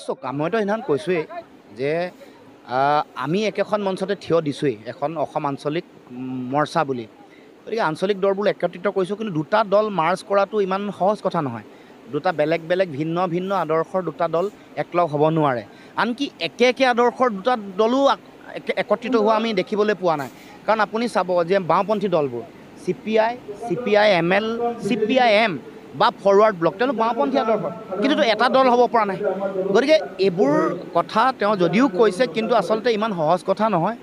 চক মইতো সেইদিনাখন কৈছোঁৱেই যে আমি একেখন মঞ্চতে থিয় দিছোঁৱেই এখন অসম আঞ্চলিক মৰ্চা বুলি। গতিকে আঞ্চলিক দলবোৰ একত্ৰিত কৰিছোঁ, কিন্তু দুটা দল মাৰ্চ কৰাটো ইমান সহজ কথা নহয়। দুটা বেলেগ বেলেগ ভিন্ন ভিন্ন আদৰ্শৰ দুটা দল একলগ হ'ব নোৱাৰে। আনকি একে আদৰ্শৰ দুটা দলো একত্ৰিত হোৱা আমি দেখিবলৈ পোৱা নাই। কাৰণ আপুনি চাব যে বাওঁপন্থী দলবোৰ CPI, CPI-ML, CPI-M বা ফৰৱাৰ্ড ব্লক, তেওঁলোক বাওঁপন্থী আদৰ্শ, কিন্তু এটা দল হ'ব পৰা নাই। গতিকে এইবোৰ কথা তেওঁ যদিও কৈছে, কিন্তু আচলতে ইমান সহজ কথা নহয়।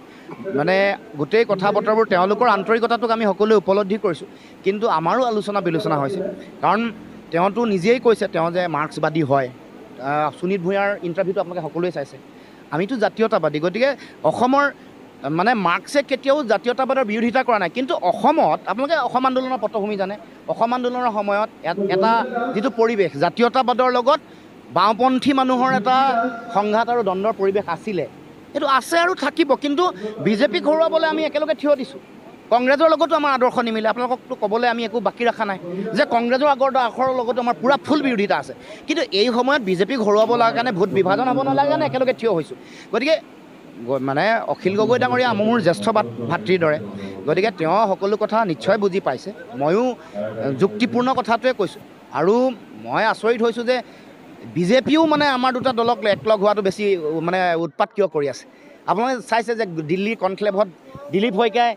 মানে গোটেই কথা বতৰাবোৰ তেওঁলোকৰ আন্তৰিকতাটোক আমি সকলোৱে উপলব্ধি কৰিছোঁ, কিন্তু আমাৰো আলোচনা বিলোচনা হৈছে। কাৰণ তেওঁতো নিজেই কৈছে তেওঁ যে মাৰ্ক্সবাদী হয়। সুনীত ভূঞাৰ ইণ্টাৰভিউটো আপোনালোকে সকলোৱে চাইছে। আমিতো জাতীয়তাবাদী, গতিকে অসমৰ মানে মাৰ্ক্সে কেতিয়াও জাতীয়তাবাদৰ বিৰোধিতা কৰা নাই। কিন্তু অসমত আপোনালোকে অসম আন্দোলনৰ পটভূমি জানে, অসম আন্দোলনৰ সময়ত এটা যিটো পৰিৱেশ জাতীয়তাবাদৰ লগত বাওঁপন্থী মানুহৰ এটা সংঘাত আৰু দ্বন্দ্বৰ পৰিৱেশ আছিলে, সেইটো আছে আৰু থাকিব। কিন্তু বিজেপিক হৰুৱাবলৈ আমি একেলগে থিয় দিছোঁ। কংগ্ৰেছৰ লগতো আমাৰ আদৰ্শ নিমিলে। আপোনালোককতো ক'বলৈ আমি একো বাকী ৰখা নাই যে কংগ্ৰেছৰ আদৰ্শৰ লগতো আমাৰ পূৰা ফুল বিৰোধিতা আছে। কিন্তু এই সময়ত বিজেপিক হৰুৱাব লগা কাৰণে ভোট বিভাজন হ'ব নালাগে কাৰণে একেলগে থিয় হৈছোঁ। গতিকে মানে অখিল গগৈ ডাঙৰীয়া মোৰ জ্যেষ্ঠ ভাতৃৰ দৰে, গতিকে তেওঁ সকলো কথা নিশ্চয় বুজি পাইছে। ময়ো যুক্তিপূৰ্ণ কথাটোৱে কৈছোঁ। আৰু মই আচৰিত হৈছোঁ যে বিজেপিও মানে আমাৰ দুটা দলক একলগ হোৱাটো বেছি মানে উৎপাত কিয় কৰি আছে। আপোনালোকে চাইছে যে দিল্লীৰ কনক্লেভত দিলীপ শইকীয়াই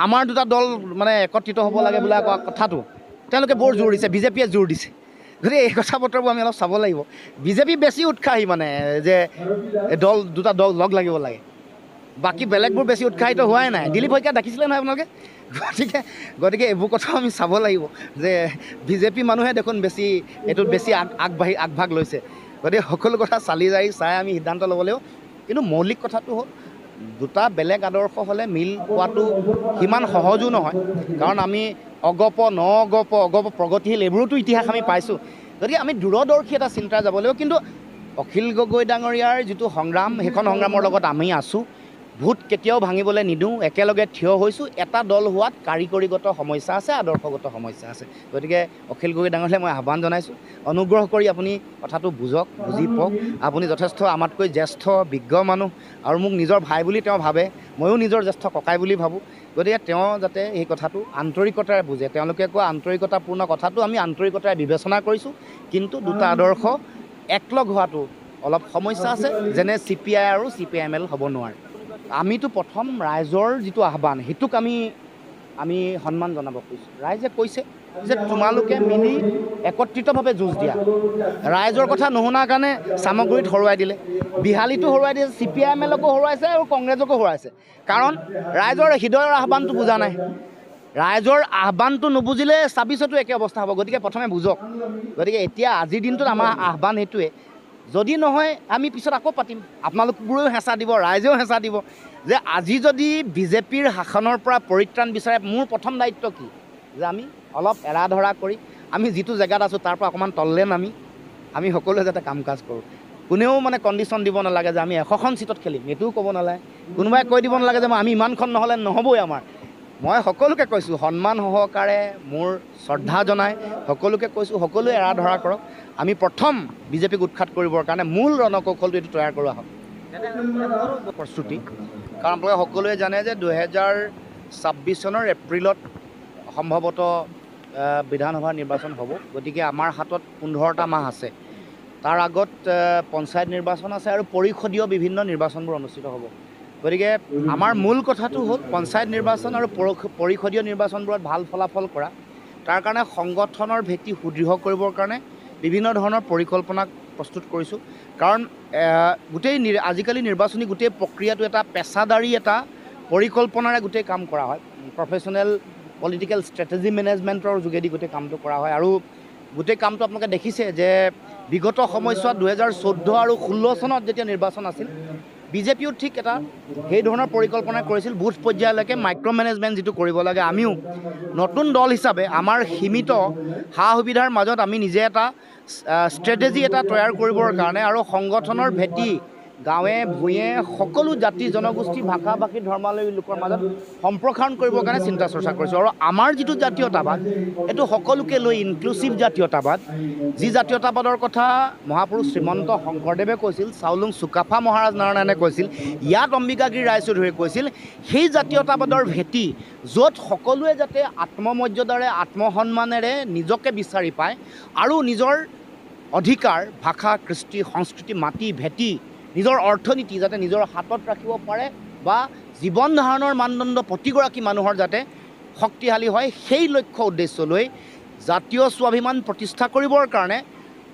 আমাৰ দুটা দল মানে একত্ৰিত হ'ব লাগে বোলা কোৱা কথাটো তেওঁলোকে বৰ জোৰ দিছে, বিজেপিয়ে জোৰ দিছে। গতিকে এই কথা বতৰাবোৰ আমি অলপ চাব লাগিব। বিজেপি বেছি উৎসাহী মানে যে দুটা দল লগ লাগিব লাগে, বাকী বেলেগবোৰ বেছি উৎসাহিত হোৱাই নাই। দিলীপ শইকীয়া দেখিছিলে নহয় আপোনালোকে। গতিকে এইবোৰ কথাও আমি চাব লাগিব যে বিজেপি মানুহে দেখোন এইটোত বেছি আগভাগ লৈছে। গতিকে সকলো কথা চালি জাৰি চাই আমি সিদ্ধান্ত ল'ব লাগিব। কিন্তু মৌলিক কথাটো হ'ল দুটা বেলেগ আদৰ্শ হ'লে মিল পোৱাটো সিমান সহজো নহয়। কাৰণ আমি অগপ প্ৰগতিশীল এইবোৰোতো ইতিহাস আমি পাইছোঁ। গতিকে আমি দূৰদৰ্শী এটা চিন্তাৰে যাব লাগিব। কিন্তু অখিল গগৈ ডাঙৰীয়াৰ যিটো সংগ্ৰাম, সেইখন সংগ্ৰামৰ লগত আমি আছোঁ। ভোট কেতিয়াও ভাঙিবলৈ নিদিওঁ, একেলগে থিয় হৈছোঁ। এটা দল হোৱাত কাৰিকৰীগত সমস্যা আছে, আদৰ্শগত সমস্যা আছে। গতিকে অখিল গগৈ ডাঙৰীয়ালৈ মই আহ্বান জনাইছোঁ, অনুগ্ৰহ কৰি আপুনি কথাটো বুজক, বুজি পাওক। আপুনি যথেষ্ট আমাতকৈ জ্যেষ্ঠ বিজ্ঞ মানুহ, আৰু মোক নিজৰ ভাই বুলি তেওঁ ভাবে, ময়ো নিজৰ জ্যেষ্ঠ ককাই বুলি ভাবোঁ। গতিকে তেওঁ যাতে এই কথাটো আন্তৰিকতাৰে বুজে। তেওঁলোকে কোৱা আন্তৰিকতাপূৰ্ণ কথাটো আমি আন্তৰিকতাৰে বিবেচনা কৰিছোঁ, কিন্তু দুটা আদৰ্শ একলগ হোৱাটো অলপ সমস্যা আছে, যেনে CPI আৰু CPI-ML হ'ব নোৱাৰে। আমিতো প্ৰথম ৰাইজৰ যিটো আহ্বান সেইটোক আমি সন্মান জনাব খুজিছোঁ। ৰাইজে কৈছে যে তোমালোকে মিলি একত্ৰিতভাৱে যুঁজ দিয়া। ৰাইজৰ কথা নুশুনাৰ কাৰণে চামগুৰিত হৰুৱাই দিলে, বিহালীতো হৰুৱাই দিছে, CPI-MLকো হৰুৱাইছে আৰু কংগ্ৰেছকো হৰুৱাইছে। কাৰণ ৰাইজৰ হৃদয়ৰ আহ্বানটো বুজা নাই। ৰাইজৰ আহ্বানটো নুবুজিলে 26তো একে অৱস্থা হ'ব। গতিকে প্ৰথমে বুজক। গতিকে এতিয়া আজিৰ দিনটোত আমাৰ আহ্বান সেইটোৱে, যদি নহয় আমি পিছত আকৌ পাতিম। আপোনালোকবোৰেও হেঁচা দিব, ৰাইজেও হেঁচা দিব যে আজি যদি বিজেপিৰ শাসনৰ পৰা পৰিত্ৰাণ বিচাৰে, মোৰ প্ৰথম দায়িত্ব কি যে আমি অলপ এৰা ধৰা কৰি আমি যিটো জেগাত আছোঁ তাৰ পৰা অকণমান তললৈ নামি আমি সকলোৱে যাতে কাম কাজ কৰোঁ। কোনেও মানে কণ্ডিশ্যন দিব নালাগে যে আমি 100খন চিটত খেলিম, এইটোও ক'ব নালাগে। কোনোবাই কৈ দিব নালাগে যে আমি ইমানখন নহ'লে নহ'বই আমাৰ। মই সকলোকে কৈছোঁ, সন্মান সহকাৰে মোৰ শ্ৰদ্ধা জনাই সকলোকে কৈছোঁ, সকলোৱে এৰা ধৰা কৰক। আমি প্ৰথম বিজেপিক উৎখাত কৰিবৰ কাৰণে মূল ৰণকৌশলটো এইটো তৈয়াৰ কৰোৱা হওক প্ৰস্তুতি। কাৰণ আপোনালোকে সকলোৱে জানে যে 2026 চনৰ এপ্ৰিলত সম্ভৱতঃ বিধানসভা নিৰ্বাচন হ'ব। গতিকে আমাৰ হাতত 15টা মাহ আছে। তাৰ আগত পঞ্চায়ত নিৰ্বাচন আছে আৰু পৰিষদীয় বিভিন্ন নিৰ্বাচনবোৰ অনুষ্ঠিত হ'ব। গতিকে আমাৰ মূল কথাটো হ'ল পঞ্চায়ত নিৰ্বাচন আৰু পৰিষদীয় নিৰ্বাচনবোৰত ভাল ফলাফল কৰা। তাৰ কাৰণে সংগঠনৰ ভেটি সুদৃঢ় কৰিবৰ কাৰণে বিভিন্ন ধৰণৰ পৰিকল্পনা প্ৰস্তুত কৰিছোঁ। কাৰণ গোটেই আজিকালি নিৰ্বাচনী গোটেই প্ৰক্ৰিয়াটো এটা পেছাদাৰী এটা পৰিকল্পনাৰে গোটেই কাম কৰা হয়। প্ৰফেশ্যনেল পলিটিকেল ষ্ট্ৰেটেজি মেনেজমেণ্টৰ যোগেদি গোটেই কামটো কৰা হয়। আৰু গোটেই কামটো আপোনালোকে দেখিছে যে বিগত সময়ছোৱাত 2014 আৰু 16 চনত যেতিয়া নিৰ্বাচন আছিল, বিজেপিও ঠিক এটা সেই ধৰণৰ পৰিকল্পনা কৰিছিল। বুথ পৰ্যায়লৈকে মাইক্ৰ' মেনেজমেণ্ট যিটো কৰিব লাগে, আমিও নতুন দল হিচাপে আমাৰ সীমিত সা সুবিধাৰ মাজত আমি নিজে এটা ষ্ট্ৰেটেজি এটা তৈয়াৰ কৰিবৰ কাৰণে আৰু সংগঠনৰ ভেটি গাঁৱে ভূঞে সকলো জাতি জনগোষ্ঠী ভাষা ভাষী ধৰ্মাৱলম্বী লোকৰ মাজত সম্প্ৰসাৰণ কৰিবৰ কাৰণে চিন্তা চৰ্চা কৰিছোঁ আৰু আমাৰ যিটো জাতীয়তাবাদ এইটো সকলোকে লৈ ইনক্লুচিভ জাতীয়তাবাদ যি জাতীয়তাবাদৰ কথা মহাপুৰুষ শ্ৰীমন্ত শংকৰদেৱে কৈছিল চাউলুং চুকাফা মহাৰাজ নাৰায়ণে কৈছিল ইয়াত অম্বিকাগিৰি ৰায়চৌধুৰীয়ে কৈছিল সেই জাতীয়তাবাদৰ ভেটি য'ত সকলোৱে যাতে আত্মমৰ্যাদাৰে আত্মসন্মানেৰে নিজকে বিচাৰি পায় আৰু নিজৰ অধিকাৰ ভাষা কৃষ্টি সংস্কৃতি মাটি ভেটি নিজৰ অৰ্থনীতি যাতে নিজৰ হাতত ৰাখিব পাৰে বা জীৱন ধাৰণৰ মানদণ্ড প্ৰতিগৰাকী মানুহৰ যাতে শক্তিশালী হয় সেই লক্ষ্য উদ্দেশ্য লৈ জাতীয় স্বাভিমান প্ৰতিষ্ঠা কৰিবৰ কাৰণে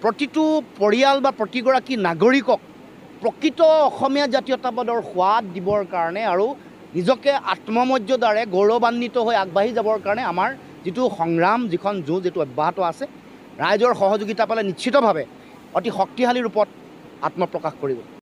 প্ৰতিটো পৰিয়াল বা প্ৰতিগৰাকী নাগৰিকক প্ৰকৃত অসমীয়া জাতীয়তাবাদৰ সোৱাদ দিবৰ কাৰণে আৰু নিজকে আত্মমৰ্যাদাৰে গৌৰৱান্বিত হৈ আগবাঢ়ি যাবৰ কাৰণে আমাৰ যিটো সংগ্ৰাম যিখন যুঁজ যিটো অব্যাহত আছে ৰাইজৰ সহযোগিতা পালে নিশ্চিতভাৱে অতি শক্তিশালী ৰূপত আত্মপ্ৰকাশ কৰিব।